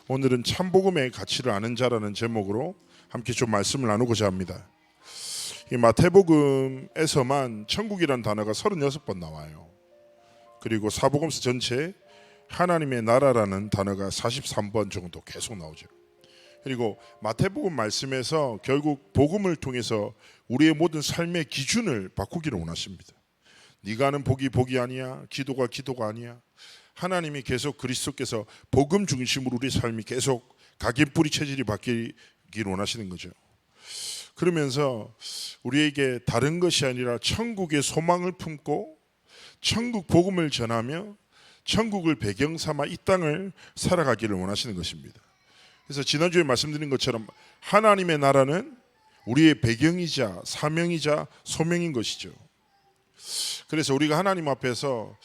오늘은 참복음의 가치를 아는 자라는 제목으로 함께 좀 말씀을 나누고자 합니다. 이 마태복음에서만 천국이라는 단어가 36번 나와요. 그리고 사복음서 전체에 하나님의 나라라는 단어가 43번 정도 계속 나오죠. 그리고 마태복음 말씀에서 결국 복음을 통해서 우리의 모든 삶의 기준을 바꾸기를 원하십니다. 네가 하는 복이 복이 아니야, 기도가 기도가 아니야. 하나님이 계속 그리스도께서 복음 중심으로 우리 삶이 계속 각인뿌리 체질이 바뀌기를 원하시는 거죠. 그러면서 우리에게 다른 것이 아니라 천국의 소망을 품고 천국 복음을 전하며 천국을 배경 삼아 이 땅을 살아가기를 원하시는 것입니다. 그래서 지난주에 말씀드린 것처럼 하나님의 나라는 우리의 배경이자 사명이자 소명인 것이죠. 그래서 우리가 하나님 앞에서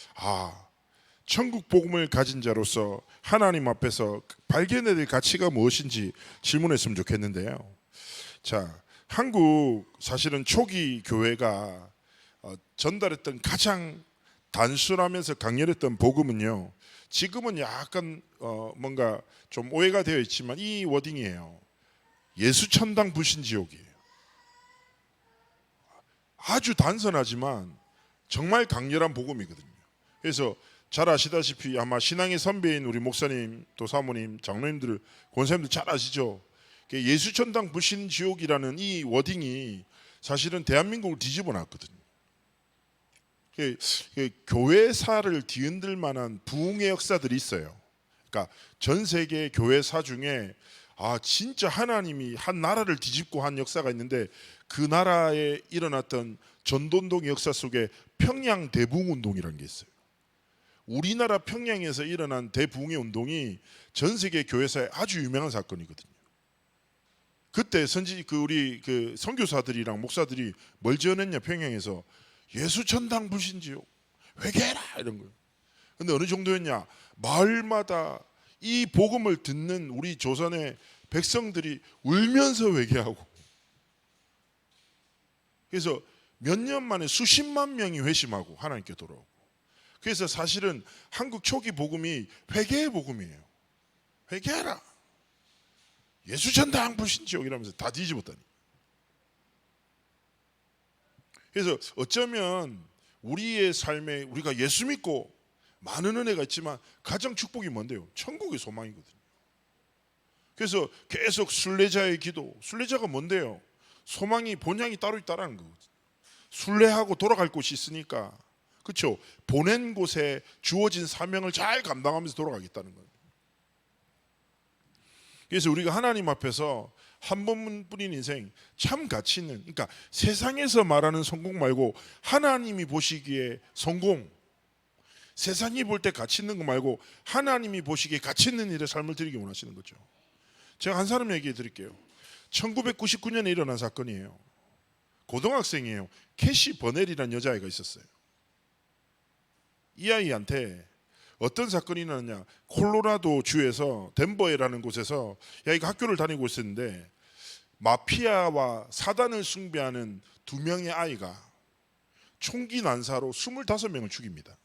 천국 복음을 가진 자로서 하나님 앞에서 발견해야 될 가치가 무엇인지 질문했으면 좋겠는데요. 자, 한국 사실은 초기 교회가 전달했던 가장 단순하면서 강렬했던 복음은요, 지금은 약간 뭔가 좀 오해가 되어 있지만 이 워딩이에요. 예수 천당 불신 지옥이에요. 아주 단순하지만 정말 강렬한 복음이거든요. 그래서 잘 아시다시피 아마 신앙의 선배인 우리 목사님 또 사모님 장로님들 권사님들 잘 아시죠? 예수 천당 불신 지옥이라는 이 워딩이 사실은 대한민국을 뒤집어 놨거든요. 교회사를 뒤흔들 만한 부흥의 역사들이 있어요. 그러니까 전 세계 교회사 중에 진짜 하나님이 한 나라를 뒤집고 한 역사가 있는데 그 나라에 일어났던 전도운동의 역사 속에 평양 대부흥운동이라는 게 있어요. 우리나라 평양에서 일어난 대부흥의 운동이 전 세계 교회사에 아주 유명한 사건이거든요. 그때 우리 선교사들이랑 목사들이 뭘 지어냈냐, 평양에서 예수 천당 불신지옥 회개해라 이런 거예요. 근데 어느 정도였냐, 마을마다 이 복음을 듣는 우리 조선의 백성들이 울면서 회개하고, 그래서 몇 년 만에 수십만 명이 회심하고 하나님께 돌아오고. 그래서 사실은 한국 초기 복음이 회개의 복음이에요. 회개해라, 예수 천당 불신지옥 이러면서 다 뒤집었다니. 그래서 어쩌면 우리의 삶에 우리가 예수 믿고 많은 은혜가 있지만 가장 축복이 뭔데요? 천국의 소망이거든요. 그래서 계속 순례자의 기도, 순례자가 뭔데요? 소망이 본향이 따로 있다라는 거거든요. 순례하고 돌아갈 곳이 있으니까, 그렇죠? 보낸 곳에 주어진 사명을 잘 감당하면서 돌아가겠다는 거예요. 그래서 우리가 하나님 앞에서 한 번뿐인 인생 참 가치 있는, 그러니까 세상에서 말하는 성공 말고 하나님이 보시기에 성공, 세상이 볼 때 가치 있는 거 말고 하나님이 보시기에 가치 있는 일에 삶을 드리기 원하시는 거죠. 제가 한 사람 얘기해 드릴게요. 1999년에 일어난 사건이에요. 고등학생이에요. 캐시 버넬이라는 여자아이가 있었어요. 이 아이한테 어떤 사건이 일어났냐, 콜로라도 주에서 덴버에라는 곳에서 이거 학교를 다니고 있었는데 마피아와 사단을 숭배하는 두 명의 아이가 총기 난사로 25명을 죽입니다.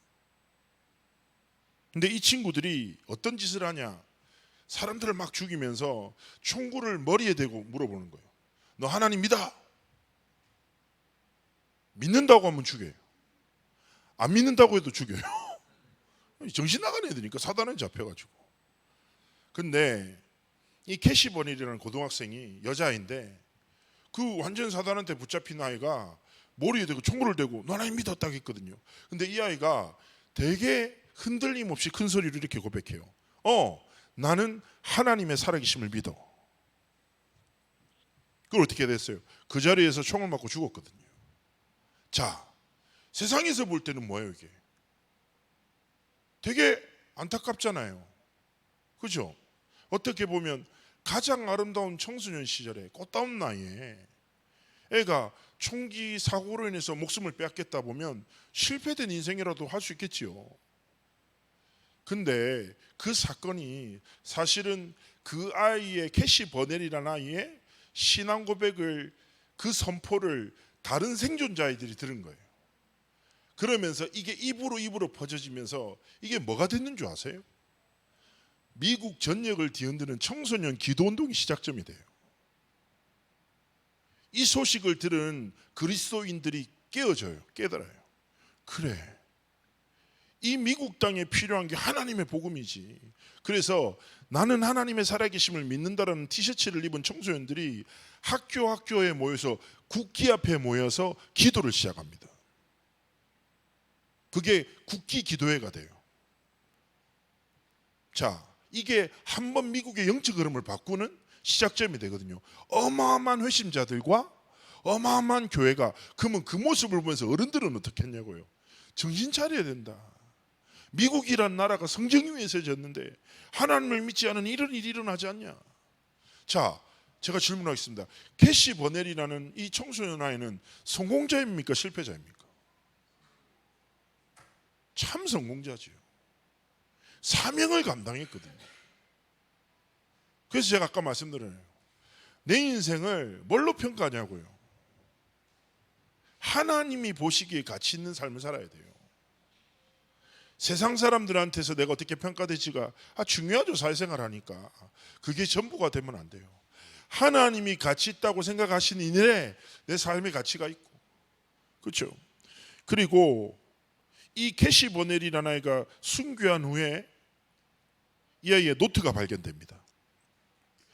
근데 이 친구들이 어떤 짓을 하냐, 사람들을 막 죽이면서 총구를 머리에 대고 물어보는 거예요. 너 하나님 믿어? 믿는다고 하면 죽여요. 안 믿는다고 해도 죽여요. 정신 나간 애들이니까 사단은 잡혀가지고. 근데 이 캐시 버닐이라는 고등학생이 여자아이인데 그 완전 사단한테 붙잡힌 아이가 머리에 대고 총구를 대고 너 하나님 믿었다고 했거든요. 근데 이 아이가 되게 흔들림 없이 큰 소리로 이렇게 고백해요. 나는 하나님의 살아계심을 믿어. 그걸 어떻게 됐어요? 그 자리에서 총을 맞고 죽었거든요. 자, 세상에서 볼 때는 뭐예요 이게? 되게 안타깝잖아요. 그죠? 어떻게 보면 가장 아름다운 청소년 시절에 꽃다운 나이에 애가 총기 사고로 인해서 목숨을 빼앗겠다 보면 실패된 인생이라도 할 수 있겠지요. 근데 그 사건이 사실은 그 아이의 캐시 버넬이라는 아이의 신앙 고백을, 그 선포를 다른 생존자아이들이 들은 거예요. 그러면서 이게 입으로 퍼져지면서 이게 뭐가 됐는 줄 아세요? 미국 전역을 뒤흔드는 청소년 기도운동이 시작점이 돼요. 이 소식을 들은 그리스도인들이 깨달아요. 그래, 이 미국 땅에 필요한 게 하나님의 복음이지. 그래서 나는 하나님의 살아계심을 믿는다라는 티셔츠를 입은 청소년들이 학교에 모여서 국기 앞에 모여서 기도를 시작합니다. 그게 국기 기도회가 돼요. 자, 이게 한번 미국의 영적 흐름을 바꾸는 시작점이 되거든요. 어마어마한 회심자들과 어마어마한 교회가, 그러면 그 모습을 보면서 어른들은 어떻게 했냐고요. 정신 차려야 된다. 미국이란 나라가 성경 위에 세졌는데 하나님을 믿지 않은 이런 일이 일어나지 않냐. 자, 제가 질문하겠습니다. 캐시 버넬이라는 이 청소년 아이는 성공자입니까 실패자입니까? 참 성공자지요. 사명을 감당했거든요. 그래서 제가 아까 말씀드려요. 내 인생을 뭘로 평가하냐고요. 하나님이 보시기에 가치 있는 삶을 살아야 돼요. 세상 사람들한테서 내가 어떻게 평가되지가 중요하죠. 사회생활 하니까. 그게 전부가 되면 안 돼요. 하나님이 가치 있다고 생각하시는 일에 내 삶의 가치가 있고, 그렇죠. 그리고 이 캐시 버넬이라는 아이가 순교한 후에 이 아이의 노트가 발견됩니다.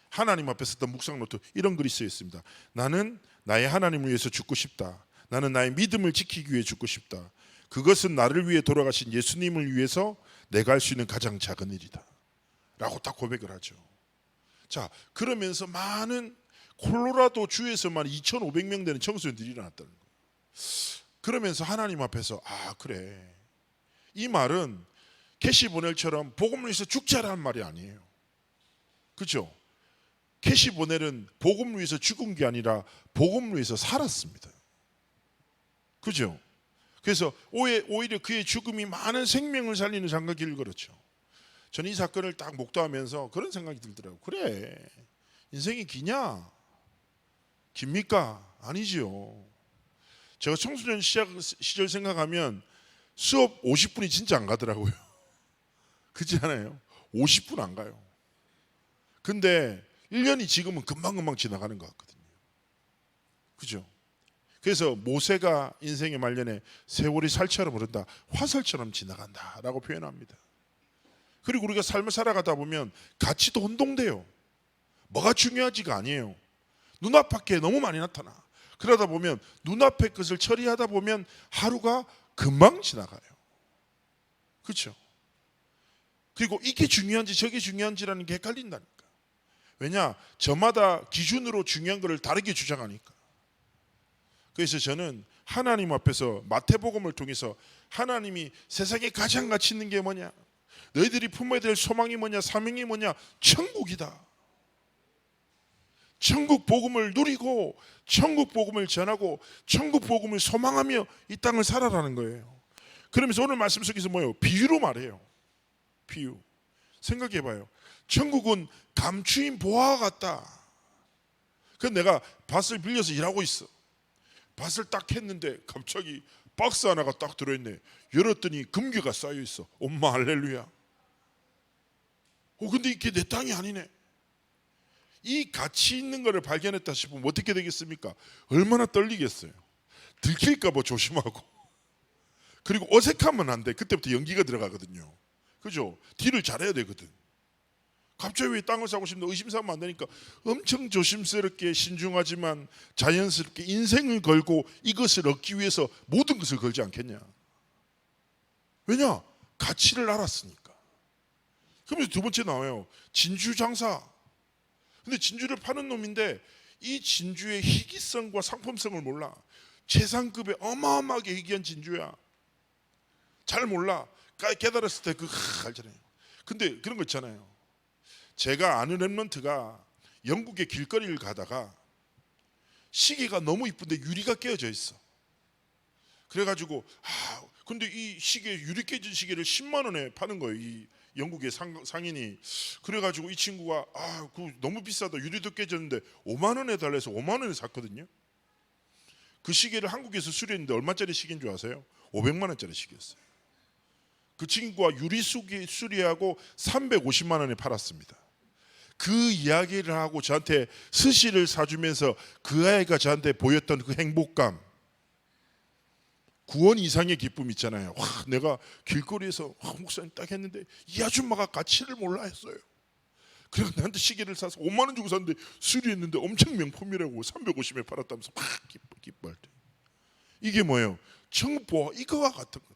하나님 앞에 썼던 묵상 노트, 이런 글이 쓰여 있습니다. 나는 나의 하나님을 위해서 죽고 싶다. 나는 나의 믿음을 지키기 위해 죽고 싶다. 그것은 나를 위해 돌아가신 예수님을 위해서 내가 할 수 있는 가장 작은 일이다 라고 딱 고백을 하죠. 자, 그러면서 많은 콜로라도 주에서만 2,500명 되는 청소년들이 일어났다는 거예요. 그러면서 하나님 앞에서 그래, 이 말은 캐시 보넬처럼 복음을 위해서 죽자라는 말이 아니에요. 그렇죠? 캐시 보넬은 복음을 위해서 죽은 게 아니라 복음을 위해서 살았습니다. 그렇죠? 그래서 오히려 그의 죽음이 많은 생명을 살리는 장과 길을 걸었죠. 저는 이 사건을 딱 목도하면서 그런 생각이 들더라고요. 그래, 인생이 기냐? 깁니까? 아니지요. 제가 청소년 시절 생각하면 수업 50분이 진짜 안 가더라고요. 그렇지 않아요? 50분 안 가요. 근데 1년이 지금은 금방금방 지나가는 것 같거든요. 그죠? 그래서 모세가 인생의 말년에 세월이 살처럼 흐른다, 화살처럼 지나간다 라고 표현합니다. 그리고 우리가 삶을 살아가다 보면 가치도 혼동돼요. 뭐가 중요하지가 아니에요. 눈앞밖에 너무 많이 나타나. 그러다 보면 눈앞의 것을 처리하다 보면 하루가 금방 지나가요. 그렇죠? 그리고 이게 중요한지 저게 중요한지라는 게 헷갈린다니까. 왜냐? 저마다 기준으로 중요한 것을 다르게 주장하니까. 그래서 저는 하나님 앞에서 마태복음을 통해서 하나님이 세상에 가장 가치 있는 게 뭐냐? 너희들이 품어야 될 소망이 뭐냐? 사명이 뭐냐? 천국이다. 천국 복음을 누리고 천국 복음을 전하고 천국 복음을 소망하며 이 땅을 살아라는 거예요. 그러면서 오늘 말씀 속에서 뭐예요? 비유로 말해요. 비유. 생각해봐요. 천국은 감추인 보화와 같다. 그래서 내가 밭을 빌려서 일하고 있어. 밭을 딱 했는데 갑자기 박스 하나가 딱 들어있네. 열었더니 금괴가 쌓여있어. 엄마 할렐루야. 근데 이게 내 땅이 아니네. 이 가치 있는 것을 발견했다 싶으면 어떻게 되겠습니까? 얼마나 떨리겠어요. 들킬까 봐 조심하고. 그리고 어색하면 안 돼. 그때부터 연기가 들어가거든요. 그죠? 딜을 잘해야 되거든. 갑자기 왜 땅을 사고 싶나 의심사면 안 되니까 엄청 조심스럽게 신중하지만 자연스럽게 인생을 걸고 이것을 얻기 위해서 모든 것을 걸지 않겠냐. 왜냐? 가치를 알았으니까. 그러면서 두 번째 나와요. 진주 장사. 근데 진주를 파는 놈인데 이 진주의 희귀성과 상품성을 몰라. 최상급의 어마어마하게 희귀한 진주야. 잘 몰라. 깨달았을 때 알잖아요. 근데 그런 거 있잖아요. 제가 아는 랩런트가 영국의 길거리를 가다가 시계가 너무 이쁜데 유리가 깨어져 있어. 그래가지고 근데 이 시계, 유리 깨진 시계를 10만 원에 파는 거예요. 이 영국의 상인이. 그래가지고 이 친구가 그거 너무 비싸다. 유리도 깨졌는데 5만 원에 달래서 5만 원에 샀거든요. 그 시계를 한국에서 수리했는데 얼마짜리 시계인 줄 아세요? 500만 원짜리 시계였어요. 그 친구가 수리하고 350만 원에 팔았습니다. 그 이야기를 하고 저한테 스시를 사주면서 그 아이가 저한테 보였던 그 행복감, 9원 이상의 기쁨 있잖아요. 와, 내가 길거리에서 목사님 딱 했는데 이 아줌마가 가치를 몰라 했어요. 그래서 나한테 시계를 사서 5만 원 주고 샀는데 수리했는데 엄청 명품이라고 350에 팔았다면서 막 기뻐할 때, 이게 뭐예요? 청보와 이거와 같은 거다.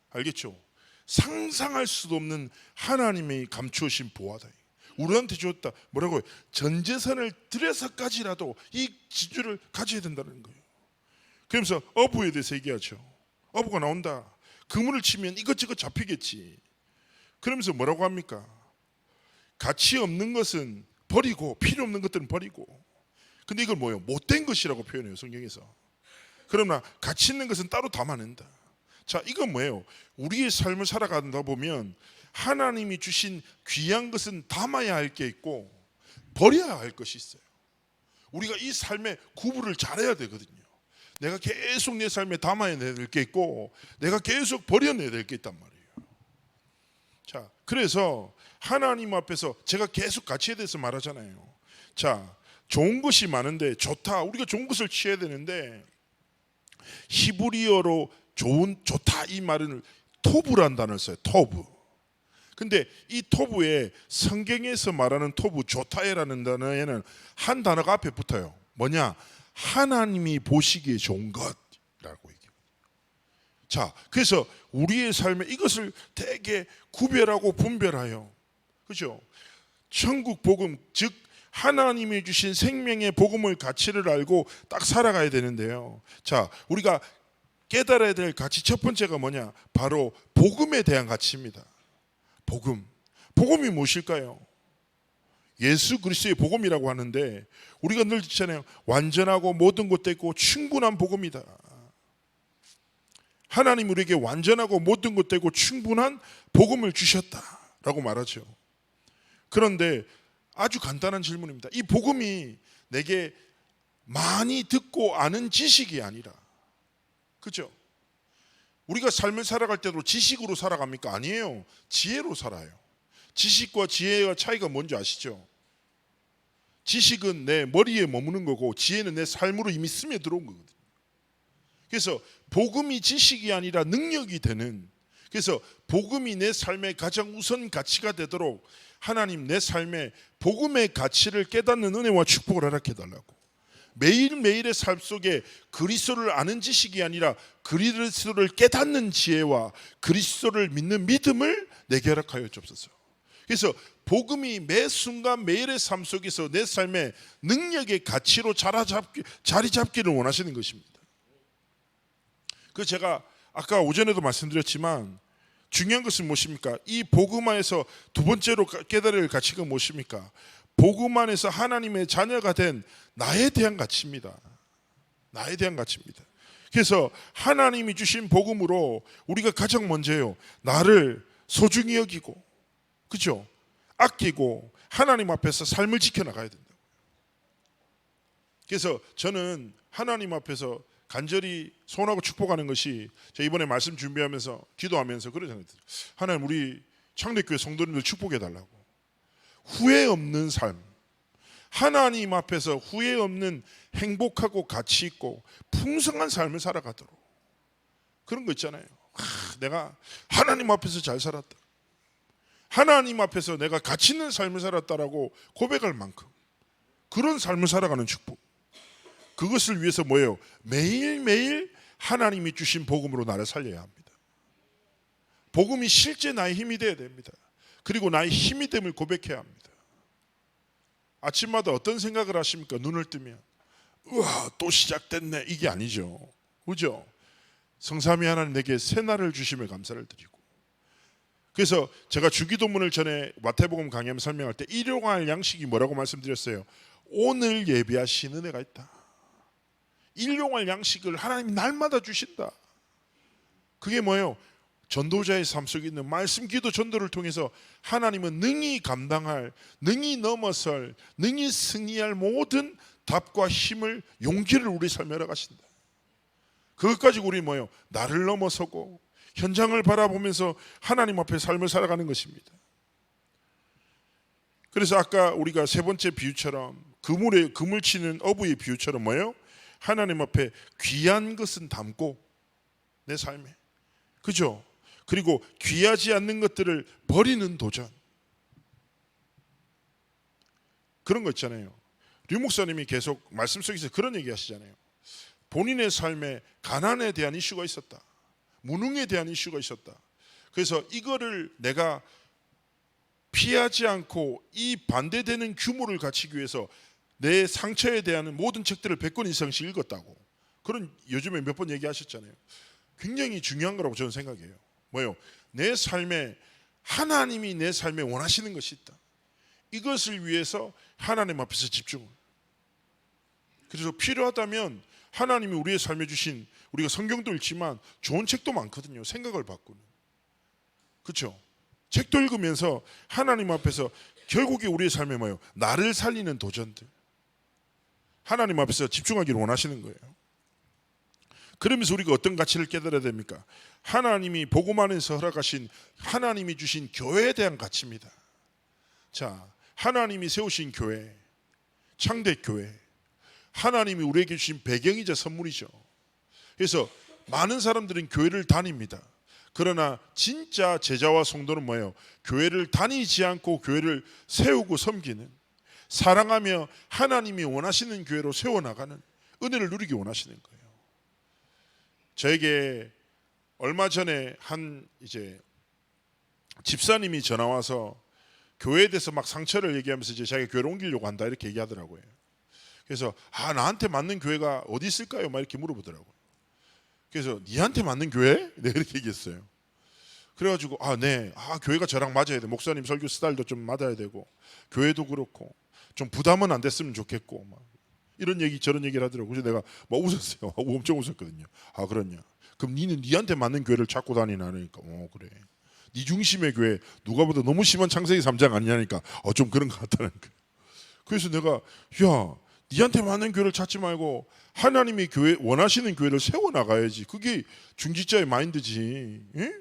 알겠죠? 상상할 수도 없는 하나님이 감추신 보화다. 우리한테 줬다. 뭐라고요? 전 재산을 들여서까지라도 이 지주를 가져야 된다는 거예요. 그러면서 어부에 대해서 얘기하죠. 어부가 나온다. 그물을 치면 이것저것 잡히겠지. 그러면서 뭐라고 합니까? 가치 없는 것은 버리고 필요 없는 것들은 버리고. 근데 이걸 뭐예요? 못된 것이라고 표현해요, 성경에서. 그러나 가치 있는 것은 따로 담아낸다. 자, 이건 뭐예요? 우리의 삶을 살아가다 보면 하나님이 주신 귀한 것은 담아야 할 게 있고 버려야 할 것이 있어요. 우리가 이 삶의 구분을 잘해야 되거든요. 내가 계속 내 삶에 담아야 될 게 있고 내가 계속 버려내야 될 게 있단 말이에요. 자, 그래서 하나님 앞에서 제가 계속 가치에 대해서 말하잖아요. 자, 좋은 것이 많은데 좋다. 우리가 좋은 것을 취해야 되는데 히브리어로 좋다 이 말은 토브라는 단어를 써요. 토브. 근데 이 토브에 성경에서 말하는 토브 좋다에라는 단어에는 한 단어가 앞에 붙어요. 뭐냐? 하나님이 보시기에 좋은 것이라고 얘기해요. 자, 그래서 우리의 삶에 이것을 되게 구별하고 분별하여, 그죠? 천국 복음, 즉 하나님이 주신 생명의 복음의 가치를 알고 딱 살아가야 되는데요. 자, 우리가 깨달아야 될 가치 첫 번째가 뭐냐? 바로 복음에 대한 가치입니다. 복음이 무엇일까요? 예수 그리스도의 복음이라고 하는데 우리가 늘 듣잖아요. 완전하고 모든 것도 있고 충분한 복음이다. 하나님 우리에게 완전하고 모든 것도 있고 충분한 복음을 주셨다라고 말하죠. 그런데 아주 간단한 질문입니다. 이 복음이 내게 많이 듣고 아는 지식이 아니라, 그렇죠? 우리가 삶을 살아갈 때도 지식으로 살아갑니까? 아니에요. 지혜로 살아요. 지식과 지혜의 차이가 뭔지 아시죠? 지식은 내 머리에 머무는 거고 지혜는 내 삶으로 이미 스며 들어온 거거든요. 그래서 복음이 지식이 아니라 능력이 되는, 그래서 복음이 내 삶의 가장 우선 가치가 되도록 하나님 내 삶에 복음의 가치를 깨닫는 은혜와 축복을 허락해달라고. 매일매일의 삶 속에 그리스도를 아는 지식이 아니라 그리스도를 깨닫는 지혜와 그리스도를 믿는 믿음을 내게 허락하여 주옵소서. 그래서 복음이 매 순간 매일의 삶 속에서 내 삶의 능력의 가치로 자리 잡기를 원하시는 것입니다. 그 제가 아까 오전에도 말씀드렸지만 중요한 것은 무엇입니까? 이 복음 안에서 두 번째로 깨달아야 할 가치가 무엇입니까? 복음 안에서 하나님의 자녀가 된 나에 대한 가치입니다. 나에 대한 가치입니다. 그래서 하나님이 주신 복음으로 우리가 가장 먼저요, 나를 소중히 여기고, 그죠? 아끼고 하나님 앞에서 삶을 지켜나가야 된다. 그래서 저는 하나님 앞에서 간절히 소원하고 축복하는 것이, 제가 이번에 말씀 준비하면서 기도하면서 그러잖아요. 하나님 우리 창립교회 성도님들 축복해 달라고. 후회 없는 삶, 하나님 앞에서 후회 없는 행복하고 가치 있고 풍성한 삶을 살아가도록, 그런 거 있잖아요. 내가 하나님 앞에서 잘 살았다, 하나님 앞에서 내가 가치 있는 삶을 살았다라고 고백할 만큼 그런 삶을 살아가는 축복, 그것을 위해서 뭐예요? 매일매일 하나님이 주신 복음으로 나를 살려야 합니다. 복음이 실제 나의 힘이 되어야 됩니다. 그리고 나의 힘이 됨을 고백해야 합니다. 아침마다 어떤 생각을 하십니까? 눈을 뜨면 우와 또 시작됐네, 이게 아니죠. 그죠? 성삼위 하나님 내게 새날을 주심을 감사를 드리고, 그래서 제가 주기도문을 전에 마태복음 강의하면 설명할 때 일용할 양식이 뭐라고 말씀드렸어요? 오늘 예비하신 은혜가 있다. 일용할 양식을 하나님이 날마다 주신다. 그게 뭐예요? 전도자의 삶 속에 있는 말씀, 기도, 전도를 통해서 하나님은 능히 감당할, 능히 넘어설, 능히 승리할 모든 답과 힘을, 용기를 우리 삶에 허락하신다. 그것 가지고 우리 뭐예요? 나를 넘어서고 현장을 바라보면서 하나님 앞에 삶을 살아가는 것입니다. 그래서 아까 우리가 세 번째 비유처럼 그물 치는 어부의 비유처럼 뭐예요? 하나님 앞에 귀한 것은 담고 내 삶에, 그죠? 그리고 귀하지 않는 것들을 버리는 도전, 그런 거 있잖아요. 류 목사님이 계속 말씀 속에서 그런 얘기 하시잖아요. 본인의 삶에 가난에 대한 이슈가 있었다, 무능에 대한 이슈가 있었다. 그래서 이거를 내가 피하지 않고 이 반대되는 규모를 갖추기 위해서 내 상처에 대한 모든 책들을 100권 이상씩 읽었다고. 그런 요즘에 몇 번 얘기하셨잖아요. 굉장히 중요한 거라고 저는 생각해요. 뭐요? 내 삶에 하나님이 내 삶에 원하시는 것이 있다. 이것을 위해서 하나님 앞에서 집중을. 그래서 필요하다면 하나님이 우리의 삶에 주신, 우리가 성경도 읽지만 좋은 책도 많거든요. 생각을 바꾸는. 그렇죠? 책도 읽으면서 하나님 앞에서 결국에 우리의 삶에 뭐예요? 나를 살리는 도전들, 하나님 앞에서 집중하기를 원하시는 거예요. 그러면서 우리가 어떤 가치를 깨달아야 됩니까? 하나님이 복음 안에서 허락하신, 하나님이 주신 교회에 대한 가치입니다. 자, 하나님이 세우신 교회, 창대교회, 하나님이 우리에게 주신 배경이자 선물이죠. 그래서 많은 사람들은 교회를 다닙니다. 그러나 진짜 제자와 성도는 뭐예요? 교회를 다니지 않고 교회를 세우고 섬기는, 사랑하며 하나님이 원하시는 교회로 세워나가는 은혜를 누리기 원하시는 거예요. 저에게 얼마 전에 한 이제 집사님이 전화 와서 교회에 대해서 막 상처를 얘기하면서 이제 자기가 교회를 옮기려고 한다 이렇게 얘기하더라고요. 그래서 나한테 맞는 교회가 어디 있을까요? 막 이렇게 물어보더라고요. 그래서 니한테 맞는 교회? 네, 이렇게 얘기했어요. 그래가지고 네, 교회가 저랑 맞아야 돼. 목사님 설교 스타일도 좀 맞아야 되고 교회도 그렇고 좀 부담은 안 됐으면 좋겠고 막 이런 얘기 저런 얘기를 하더라고요. 그래서 내가 막 웃었어요. 엄청 웃었거든요. 그렇냐? 그럼 니는 니한테 맞는 교회를 찾고 다니나? 그러니까 그래. 니 중심의 교회, 누가 봐도 너무 심한 창세기 3장 아니냐니까 좀 그런 것 같다는 거예요. 그래서 내가 니한테 맞는 교회를 찾지 말고 하나님이 교회 원하시는 교회를 세워나가야지. 그게 중직자의 마인드지. 예?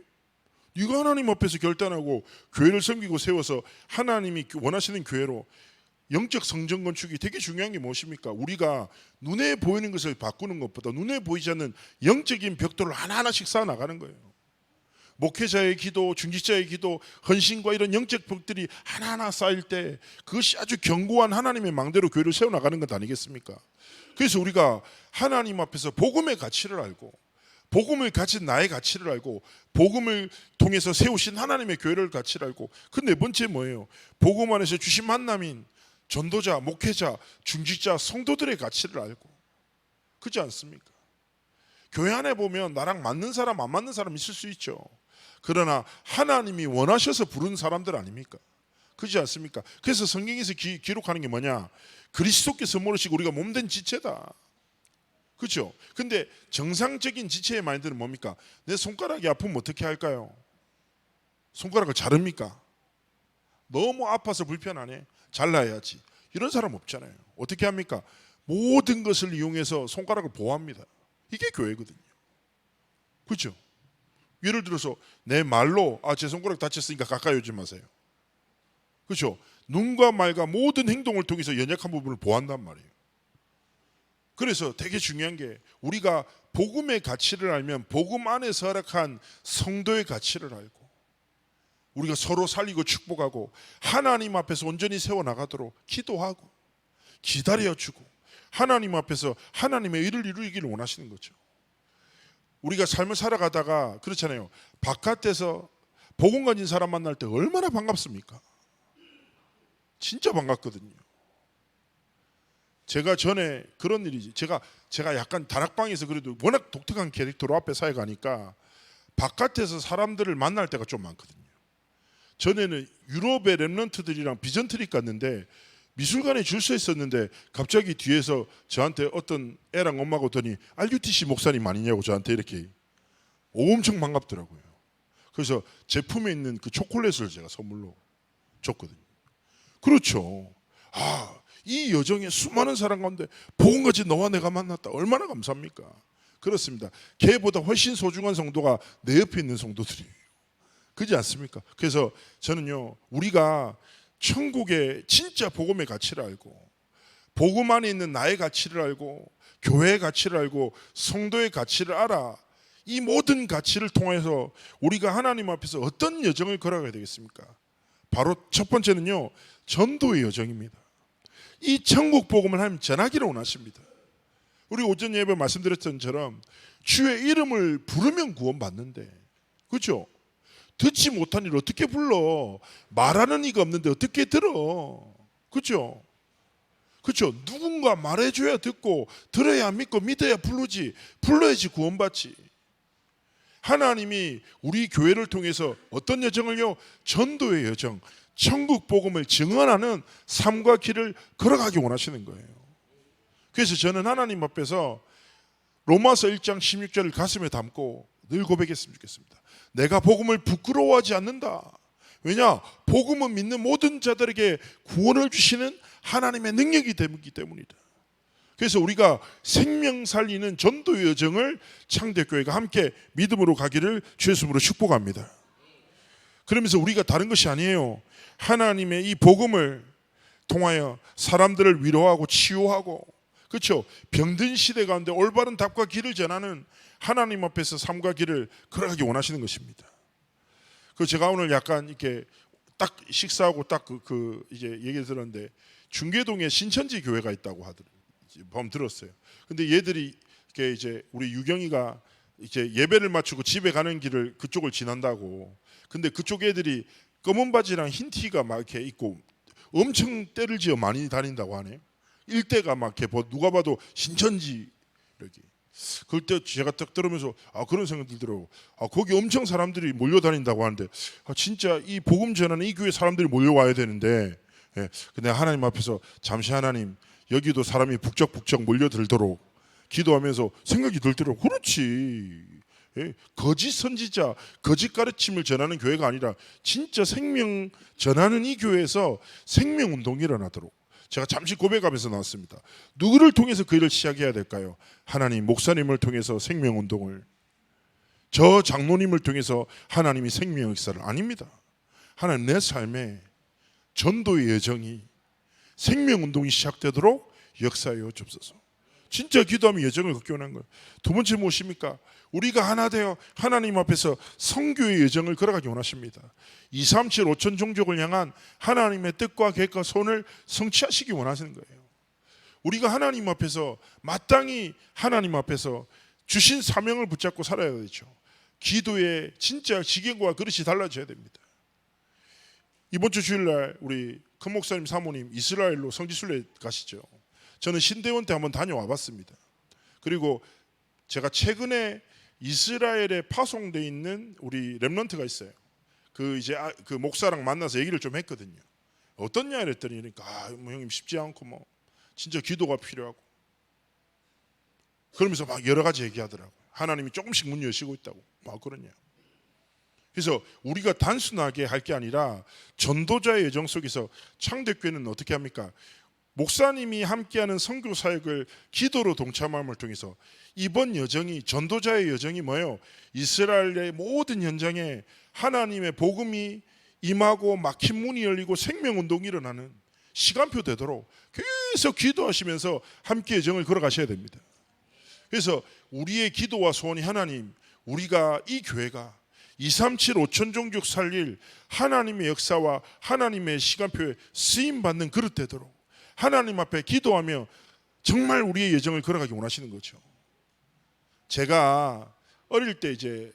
네가 하나님 앞에서 결단하고 교회를 섬기고 세워서 하나님이 원하시는 교회로, 영적 성전 건축이 되게 중요한 게 무엇입니까? 우리가 눈에 보이는 것을 바꾸는 것보다 눈에 보이지 않는 영적인 벽돌을 하나하나씩 쌓아 나가는 거예요. 목회자의 기도, 중직자의 기도, 헌신과 이런 영적 벽들이 하나하나 쌓일 때 그것이 아주 견고한 하나님의 망대로 교회를 세워나가는 것 아니겠습니까? 그래서 우리가 하나님 앞에서 복음의 가치를 알고, 복음을 가진 나의 가치를 알고, 복음을 통해서 세우신 하나님의 교회를 가치를 알고, 그 네 번째 뭐예요? 복음 안에서 주신 만남인 전도자, 목회자, 중직자, 성도들의 가치를 알고. 그렇지 않습니까? 교회 안에 보면 나랑 맞는 사람, 안 맞는 사람 있을 수 있죠. 그러나 하나님이 원하셔서 부른 사람들 아닙니까? 그렇지 않습니까? 그래서 성경에서 기록하는 게 뭐냐? 그리스도께서 모르시고 우리가 몸된 지체다. 그렇죠? 근데 정상적인 지체의 마인드는 뭡니까? 내 손가락이 아프면 어떻게 할까요? 손가락을 자릅니까? 너무 아파서 불편하네, 잘라야지. 이런 사람 없잖아요. 어떻게 합니까? 모든 것을 이용해서 손가락을 보호합니다. 이게 교회거든요. 그렇죠? 예를 들어서 내 말로 제 손가락 다쳤으니까 가까이 오지 마세요. 그렇죠? 눈과 말과 모든 행동을 통해서 연약한 부분을 보호한단 말이에요. 그래서 되게 중요한 게, 우리가 복음의 가치를 알면 복음 안에서 허락한 성도의 가치를 알고, 우리가 서로 살리고 축복하고 하나님 앞에서 온전히 세워나가도록 기도하고 기다려주고 하나님 앞에서 하나님의 일을 이루기를 원하시는 거죠. 우리가 삶을 살아가다가 그렇잖아요. 바깥에서 복음 가진 사람 만날 때 얼마나 반갑습니까? 진짜 반갑거든요. 제가 전에 그런 일이지, 제가 약간 다락방에서 그래도 워낙 독특한 캐릭터로 앞에 사회 가니까 바깥에서 사람들을 만날 때가 좀 많거든요. 전에는 유럽의 랩런트들이랑 비전 트립 갔는데 미술관에 줄 서 있었는데 갑자기 뒤에서 저한테 어떤 애랑 엄마가 오더니 RUTC 목사님 아니냐고 저한테 이렇게 엄청 반갑더라고요. 그래서 제품에 있는 그 초콜릿을 제가 선물로 줬거든요. 그렇죠. 이 여정에 수많은 사람 가운데 복음 가진 너와 내가 만났다. 얼마나 감사합니까? 그렇습니다. 걔보다 훨씬 소중한 성도가 내 옆에 있는 성도들이에요. 그렇지 않습니까? 그래서 저는요, 우리가 천국의 진짜 복음의 가치를 알고, 복음 안에 있는 나의 가치를 알고, 교회의 가치를 알고, 성도의 가치를 알아. 이 모든 가치를 통해서 우리가 하나님 앞에서 어떤 여정을 걸어가야 되겠습니까? 바로 첫 번째는요, 전도의 여정입니다. 이 천국 복음을 하나님 전하기를 원하십니다. 우리 오전 예배 말씀드렸던 것처럼 주의 이름을 부르면 구원받는데, 그렇죠? 듣지 못한 일 어떻게 불러? 말하는 이가 없는데 어떻게 들어? 그렇죠? 그렇죠? 누군가 말해줘야 듣고, 들어야 믿고, 믿어야 부르지, 불러야지 구원받지. 하나님이 우리 교회를 통해서 어떤 여정을요? 전도의 여정, 천국 복음을 증언하는 삶과 길을 걸어가기 원하시는 거예요. 그래서 저는 하나님 앞에서 로마서 1장 16절을 가슴에 담고 늘 고백했으면 좋겠습니다. 내가 복음을 부끄러워하지 않는다. 왜냐? 복음은 믿는 모든 자들에게 구원을 주시는 하나님의 능력이 되기 때문이다. 그래서 우리가 생명 살리는 전도의 여정을 창대교회가 함께 믿음으로 가기를 주의 이름으로 축복합니다. 그러면서 우리가 다른 것이 아니에요. 하나님의 이 복음을 통하여 사람들을 위로하고 치유하고, 그렇죠? 병든 시대 가운데 올바른 답과 길을 전하는 하나님 앞에서 삶과 길을 걸어가기 원하시는 것입니다. 그 제가 오늘 약간 이렇게 딱 식사하고 딱 이제 얘기를 들었는데, 중계동에 신천지 교회가 있다고 하더라고요. 범 들었어요. 근데 얘들이 이렇게 이제 우리 유경이가 이제 예배를 마치고 집에 가는 길을 그쪽을 지난다고. 근데 그쪽 애들이 검은 바지랑 흰 티가 막 이렇게 있고 엄청 때를 지어 많이 다닌다고 하네. 일대가 막 이렇게 누가 봐도 신천지 이렇게. 그때 제가 딱 들으면서 그런 생각 들더라고. 거기 엄청 사람들이 몰려다닌다고 하는데 진짜 이 복음 전하는 이 교회 사람들이 몰려와야 되는데, 예, 근데 하나님 앞에서 잠시 하나님, 여기도 사람이 북적북적 몰려들도록 기도하면서 생각이 들더라고. 그렇지. 예, 거짓 선지자, 거짓 가르침을 전하는 교회가 아니라 진짜 생명 전하는 이 교회에서 생명운동이 일어나도록 제가 잠시 고백하면서 나왔습니다. 누구를 통해서 그 일을 시작해야 될까요? 하나님, 목사님을 통해서 생명운동을, 저 장로님을 통해서 하나님이 생명 역사를, 아닙니다. 하나님, 내 삶에 전도의 여정이, 생명운동이 시작되도록 역사하여 주옵소서. 진짜 기도하면 여정을 걷기 원하는 거예요. 두 번째 무엇입니까? 우리가 하나 되어 하나님 앞에서 선교의 여정을 걸어가기 원하십니다. 237 5천 종족을 향한 하나님의 뜻과 계획과 소원을 성취하시기 원하시는 거예요. 우리가 하나님 앞에서 마땅히 하나님 앞에서 주신 사명을 붙잡고 살아야 되죠. 기도의 진짜 지경과 그릇이 달라져야 됩니다. 이번 주 주일날 우리 큰 목사님 사모님 이스라엘로 성지순례 가시죠. 저는 신대원 때 한번 다녀와 봤습니다. 그리고 제가 최근에 이스라엘에 파송되어 있는 우리 렘넌트가 있어요. 그 목사랑 만나서 얘기를 좀 했거든요. 어떻냐 이랬더니, 뭐 형님 쉽지 않고 뭐 진짜 기도가 필요하고, 그러면서 막 여러 가지 얘기하더라고요. 하나님이 조금씩 문 여시고 있다고 막 그러냐. 그래서 우리가 단순하게 할 게 아니라 전도자의 여정 속에서 창대교회는 어떻게 합니까? 목사님이 함께하는 선교 사역을 기도로 동참함을 통해서 이번 여정이, 전도자의 여정이 뭐예요? 이스라엘의 모든 현장에 하나님의 복음이 임하고 막힌 문이 열리고 생명운동이 일어나는 시간표 되도록 계속 기도하시면서 함께 여정을 걸어가셔야 됩니다. 그래서 우리의 기도와 소원이, 하나님, 우리가 이 교회가 237 5천 종족 살릴 하나님의 역사와 하나님의 시간표에 쓰임받는 그릇 되도록 하나님 앞에 기도하며 정말 우리의 여정을 걸어가기 원하시는 거죠. 제가 어릴 때 이제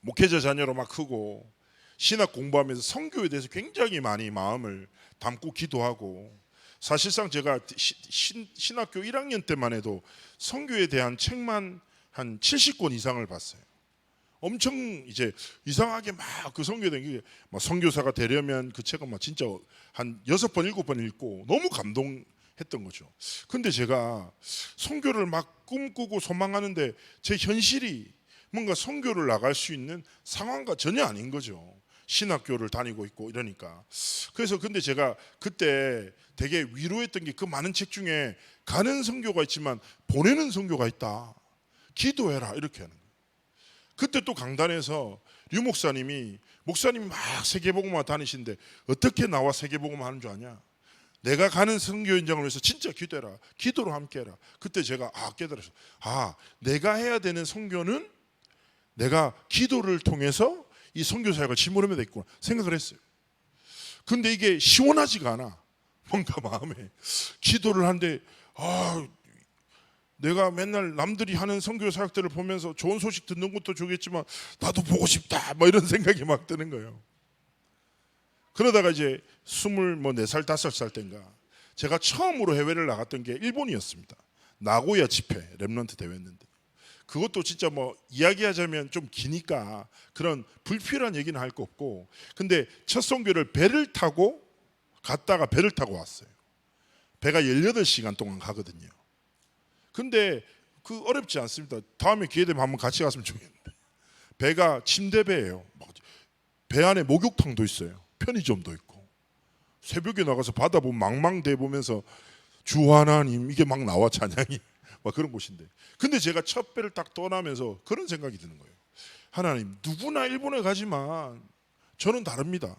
목회자 자녀로 막 크고 신학 공부하면서 선교에 대해서 굉장히 많이 마음을 담고 기도하고, 사실상 제가 신학교 1학년 때만 해도 선교에 대한 책만 한 70권 이상을 봤어요. 엄청 이제 이상하게 막 그 선교된 게, 막 선교사가 되려면 그 책은 막 진짜 한 6번 7번 읽고 너무 감동했던 거죠. 근데 제가 선교를 막 꿈꾸고 소망하는데 제 현실이 뭔가 선교를 나갈 수 있는 상황과 전혀 아닌 거죠. 신학교를 다니고 있고 이러니까. 그래서 근데 제가 그때 되게 위로했던 게 그 많은 책 중에 가는 선교가 있지만 보내는 선교가 있다. 기도해라 이렇게 하는 거예요. 그때 또 강단에서 류 목사님이 막 세계복음화 다니시는데 어떻게 나와 세계복음화 하는 줄 아냐? 내가 가는 선교 현장을 위해서 진짜 기도해라. 기도로 함께해라. 그때 제가 깨달았어요. 내가 해야 되는 선교는 내가 기도를 통해서 이 선교 사역을 짓무르면 되겠구나 생각을 했어요. 근데 이게 시원하지가 않아. 뭔가 마음에 기도를 하는데 내가 맨날 남들이 하는 선교 사역들을 보면서 좋은 소식 듣는 것도 좋겠지만 나도 보고 싶다 이런 생각이 막 드는 거예요. 그러다가 이제 24살 5살 때인가 제가 처음으로 해외를 나갔던 게 일본이었습니다. 나고야 집회 렘넌트 대회였는데 그것도 진짜 이야기하자면 좀 기니까 그런 불필요한 얘기는 할 거 없고, 근데 첫 선교를 배를 타고 갔다가 배를 타고 왔어요. 배가 18시간 동안 가거든요. 근데 그 어렵지 않습니다. 다음에 기회 되면 한번 같이 갔으면 좋겠는데. 배가 침대배예요. 배 안에 목욕탕도 있어요. 편의점도 있고. 새벽에 나가서 바다 보면 망망대 보면서 주 하나님 이게 막 나와 찬양이 막 그런 곳인데. 근데 제가 첫 배를 딱 떠나면서 그런 생각이 드는 거예요. 하나님, 누구나 일본에 가지만 저는 다릅니다.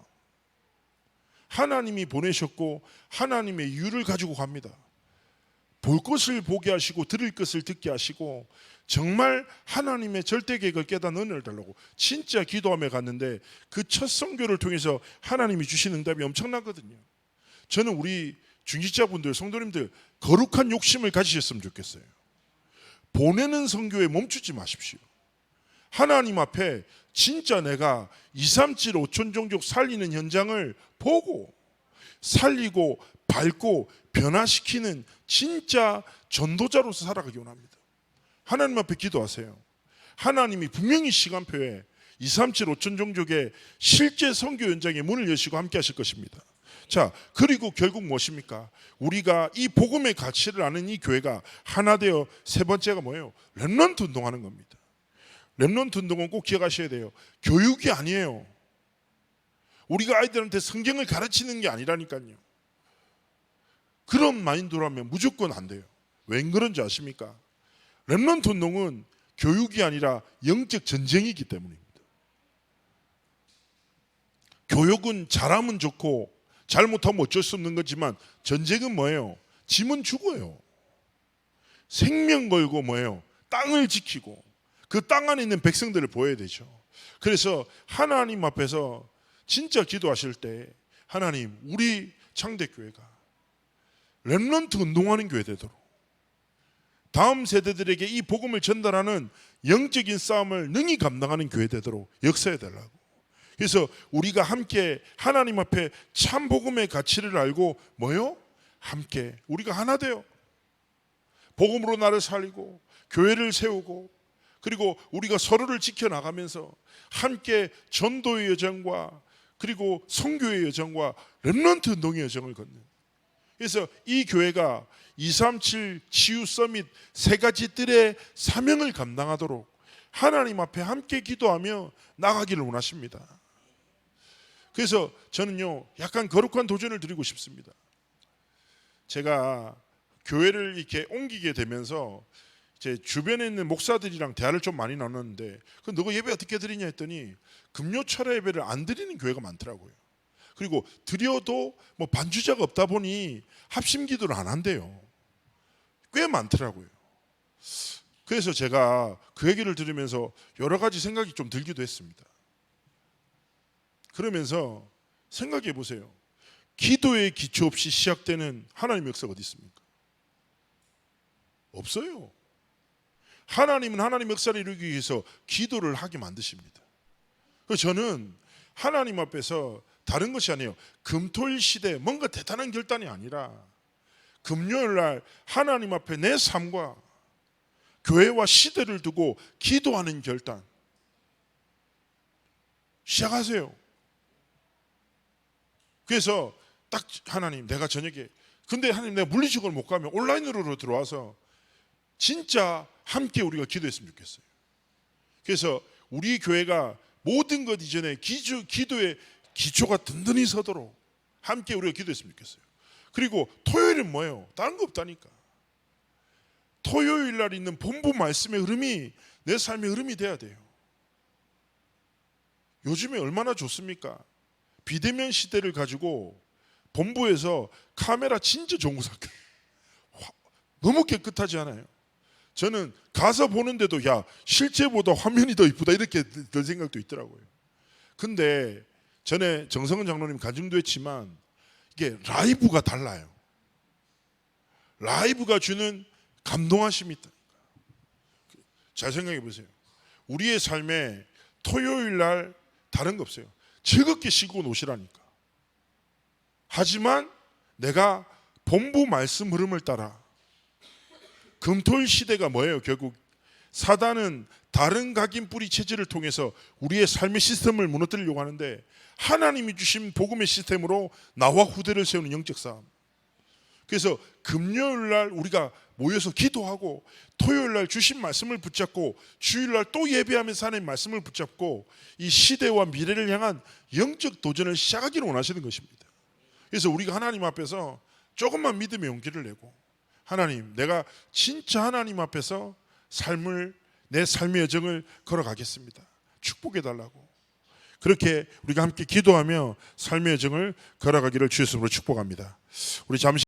하나님이 보내셨고 하나님의 이유를 가지고 갑니다. 볼 것을 보게 하시고 들을 것을 듣게 하시고 정말 하나님의 절대 계획을 깨닫는 은혜를 달라고 진짜 기도하며 갔는데 그 첫 선교를 통해서 하나님이 주신 응답이 엄청나거든요. 저는 우리 중직자분들, 성도님들 거룩한 욕심을 가지셨으면 좋겠어요. 보내는 선교에 멈추지 마십시오. 하나님 앞에 진짜 내가 237 5천 종족 살리는 현장을 보고 살리고 밟고 변화시키는 진짜 전도자로서 살아가기 원합니다. 하나님 앞에 기도하세요. 하나님이 분명히 시간표에 237 5천 종족의 실제 선교 현장에 문을 여시고 함께 하실 것입니다. 자, 그리고 결국 무엇입니까? 우리가 이 복음의 가치를 아는 이 교회가 하나 되어 세 번째가 뭐예요? 렘넌트 운동하는 겁니다. 렘넌트 운동은 꼭 기억하셔야 돼요. 교육이 아니에요. 우리가 아이들한테 성경을 가르치는 게 아니라니까요. 그런 마인드라면 무조건 안 돼요. 왜 그런지 아십니까? 렘넌트 운동은 교육이 아니라 영적 전쟁이기 때문입니다. 교육은 잘하면 좋고 잘못하면 어쩔 수 없는 거지만 전쟁은 뭐예요? 짐은 죽어요. 생명 걸고 뭐예요? 땅을 지키고 그 땅 안에 있는 백성들을 보여야 되죠. 그래서 하나님 앞에서 진짜 기도하실 때 하나님, 우리 창대교회가 렘넌트 운동하는 교회 되도록 다음 세대들에게 이 복음을 전달하는 영적인 싸움을 능히 감당하는 교회 되도록 역사해 달라고. 그래서 우리가 함께 하나님 앞에 참 복음의 가치를 알고 뭐요? 함께 우리가 하나 되어 복음으로 나를 살리고 교회를 세우고 그리고 우리가 서로를 지켜나가면서 함께 전도의 여정과 그리고 선교의 여정과 렘넌트 운동의 여정을 걷는. 그래서 이 교회가 237 치유 서밋 세 가지 뜰의 사명을 감당하도록 하나님 앞에 함께 기도하며 나가기를 원하십니다. 그래서 저는요, 약간 거룩한 도전을 드리고 싶습니다. 제가 교회를 이렇게 옮기게 되면서 제 주변에 있는 목사들이랑 대화를 좀 많이 나눴는데, 그 너가 예배 어떻게 드리냐 했더니 금요 철야 예배를 안 드리는 교회가 많더라고요. 그리고 드려도 뭐 반주자가 없다 보니 합심 기도를 안 한대요. 꽤 많더라고요. 그래서 제가 그 얘기를 들으면서 여러 가지 생각이 좀 들기도 했습니다. 그러면서 생각해 보세요. 기도의 기초 없이 시작되는 하나님의 역사가 어디 있습니까? 없어요. 하나님은 하나님의 역사를 이루기 위해서 기도를 하게 만드십니다. 그래서 저는 하나님 앞에서 다른 것이 아니에요. 금토일 시대에 뭔가 대단한 결단이 아니라 금요일 날 하나님 앞에 내 삶과 교회와 시대를 두고 기도하는 결단 시작하세요. 그래서 딱 하나님, 내가 저녁에 근데 하나님 내가 물리적으로 못 가면 온라인으로 들어와서 진짜 함께 우리가 기도했으면 좋겠어요. 그래서 우리 교회가 모든 것 이전에 기도의 기초가 든든히 서도록 함께 우리가 기도했으면 좋겠어요. 그리고 토요일은 뭐예요? 다른 거 없다니까. 토요일 날 있는 본부 말씀의 흐름이 내 삶의 흐름이 돼야 돼요. 요즘에 얼마나 좋습니까? 비대면 시대를 가지고 본부에서 카메라 진짜 좋은 거 샀거든요. 너무 깨끗하지 않아요? 저는 가서 보는데도 야 실제보다 화면이 더 이쁘다 이렇게 들 생각도 있더라고요. 근데 전에 정성은 장로님 간증도 했지만 이게 라이브가 달라요. 라이브가 주는 감동하심이 있다. 잘 생각해 보세요. 우리의 삶에 토요일 날 다른 거 없어요. 즐겁게 쉬고 노시라니까. 하지만 내가 본부 말씀 흐름을 따라 금토일 시대가 뭐예요? 결국 사단은 다른 각인 뿌리 체질을 통해서 우리의 삶의 시스템을 무너뜨리려고 하는데 하나님이 주신 복음의 시스템으로 나와 후대를 세우는 영적 싸움. 그래서 금요일 날 우리가 모여서 기도하고 토요일 날 주신 말씀을 붙잡고 주일 날 또 예배하면서 하나님 말씀을 붙잡고 이 시대와 미래를 향한 영적 도전을 시작하기를 원하시는 것입니다. 그래서 우리가 하나님 앞에서 조금만 믿음의 용기를 내고 하나님 내가 진짜 하나님 앞에서 내 삶의 여정을 걸어가겠습니다. 축복해 달라고. 그렇게 우리가 함께 기도하며 삶의 여정을 걸어가기를 주의 이름으로 축복합니다. 우리 잠시